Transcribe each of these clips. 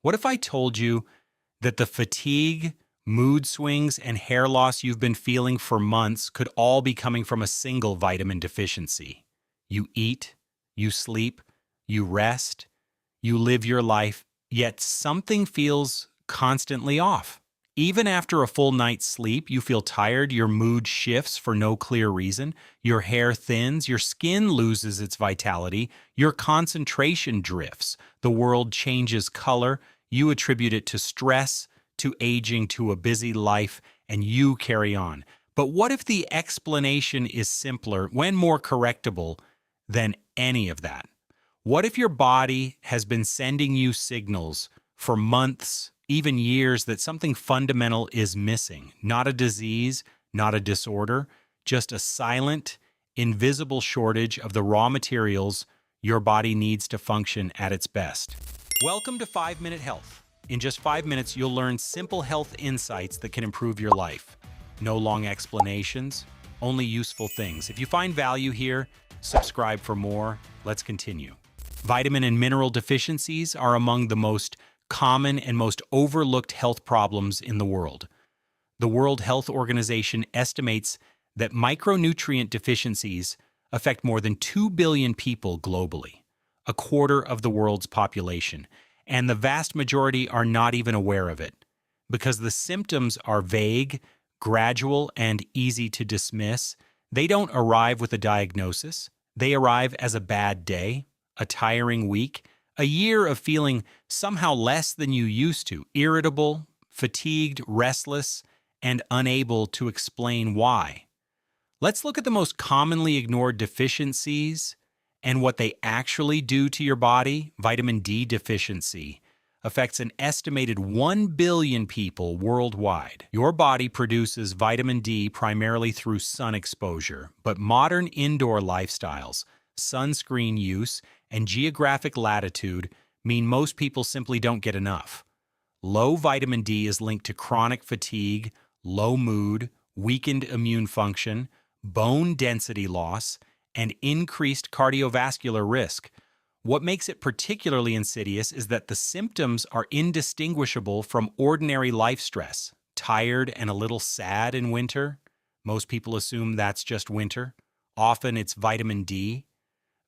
What if I told you that the fatigue, mood swings, and hair loss you've been feeling for months could all be coming from a single vitamin deficiency? You eat, you sleep, you rest, you live your life, yet something feels constantly off. Even after a full night's sleep, you feel tired, your mood shifts for no clear reason, your hair thins, your skin loses its vitality, your concentration drifts, the world changes color, you attribute it to stress, to aging, to a busy life, and you carry on. But what if the explanation is simpler, when more correctable, than any of that? What if your body has been sending you signals for months, even years, that something fundamental is missing? Not a disease, not a disorder, just a silent, invisible shortage of the raw materials your body needs to function at its best. Welcome to 5-Minute Health. In just 5 minutes, you'll learn simple health insights that can improve your life. No long explanations, only useful things. If you find value here, subscribe for more. Let's continue. Vitamin and mineral deficiencies are among the most common and most overlooked health problems in the world. The World Health Organization estimates that micronutrient deficiencies affect more than 2 billion people globally, a quarter of the world's population, and the vast majority are not even aware of it. Because the symptoms are vague, gradual, and easy to dismiss, they don't arrive with a diagnosis. They arrive as a bad day, a tiring week, a year of feeling somehow less than you used to, irritable, fatigued, restless, and unable to explain why. Let's look at the most commonly ignored deficiencies and what they actually do to your body. Vitamin D deficiency affects an estimated 1 billion people worldwide. Your body produces vitamin D primarily through sun exposure, but modern indoor lifestyles, sunscreen use, and geographic latitude mean most people simply don't get enough. Low vitamin D is linked to chronic fatigue, low mood, weakened immune function, bone density loss, and increased cardiovascular risk. What makes it particularly insidious is that the symptoms are indistinguishable from ordinary life stress. Tired and a little sad in winter? Most people assume that's just winter. Often it's vitamin D.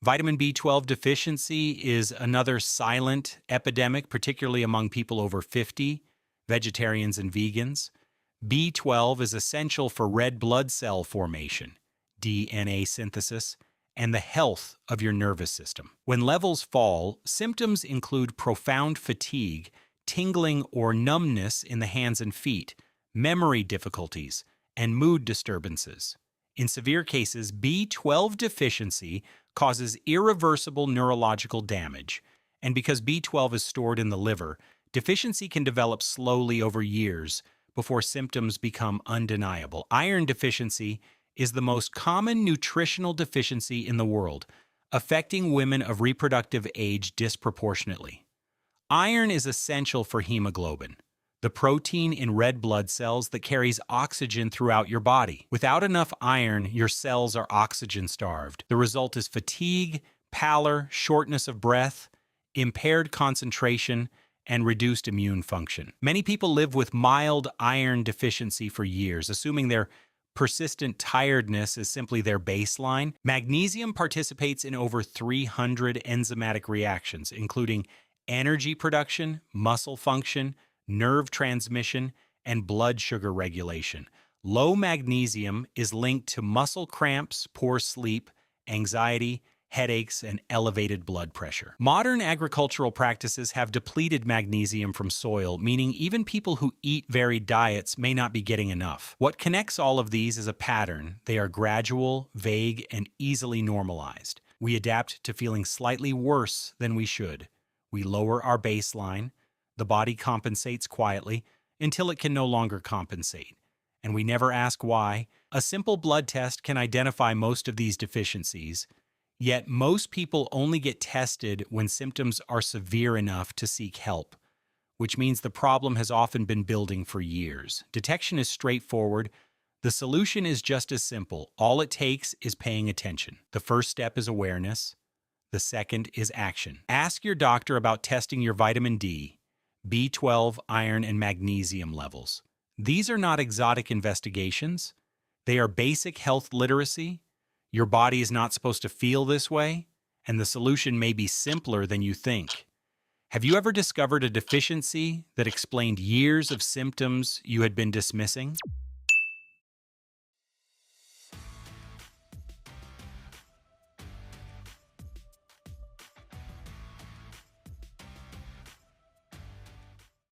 Vitamin B12 deficiency is another silent epidemic, particularly among people over 50, vegetarians and vegans. B12 is essential for red blood cell formation, DNA synthesis, and the health of your nervous system. When levels fall, symptoms include profound fatigue, tingling or numbness in the hands and feet, memory difficulties, and mood disturbances. In severe cases, B12 deficiency causes irreversible neurological damage, and because B12 is stored in the liver, deficiency can develop slowly over years before symptoms become undeniable. Iron deficiency is the most common nutritional deficiency in the world, affecting women of reproductive age disproportionately. Iron is essential for hemoglobin, the protein in red blood cells that carries oxygen throughout your body. Without enough iron, your cells are oxygen-starved. The result is fatigue, pallor, shortness of breath, impaired concentration, and reduced immune function. Many people live with mild iron deficiency for years, assuming their persistent tiredness is simply their baseline. Magnesium participates in over 300 enzymatic reactions, including energy production, muscle function, nerve transmission, and blood sugar regulation. Low magnesium is linked to muscle cramps, poor sleep, anxiety, headaches, and elevated blood pressure. Modern agricultural practices have depleted magnesium from soil, meaning even people who eat varied diets may not be getting enough. What connects all of these is a pattern. They are gradual, vague, and easily normalized. We adapt to feeling slightly worse than we should. We lower our baseline. The body compensates quietly until it can no longer compensate. And we never ask why. A simple blood test can identify most of these deficiencies. Yet most people only get tested when symptoms are severe enough to seek help, which means the problem has often been building for years. Detection is straightforward. The solution is just as simple. All it takes is paying attention. The first step is awareness. The second is action. Ask your doctor about testing your vitamin D. B12, iron, and magnesium levels. These are not exotic investigations. They are basic health literacy. Your body is not supposed to feel this way, and the solution may be simpler than you think. Have you ever discovered a deficiency that explained years of symptoms you had been dismissing?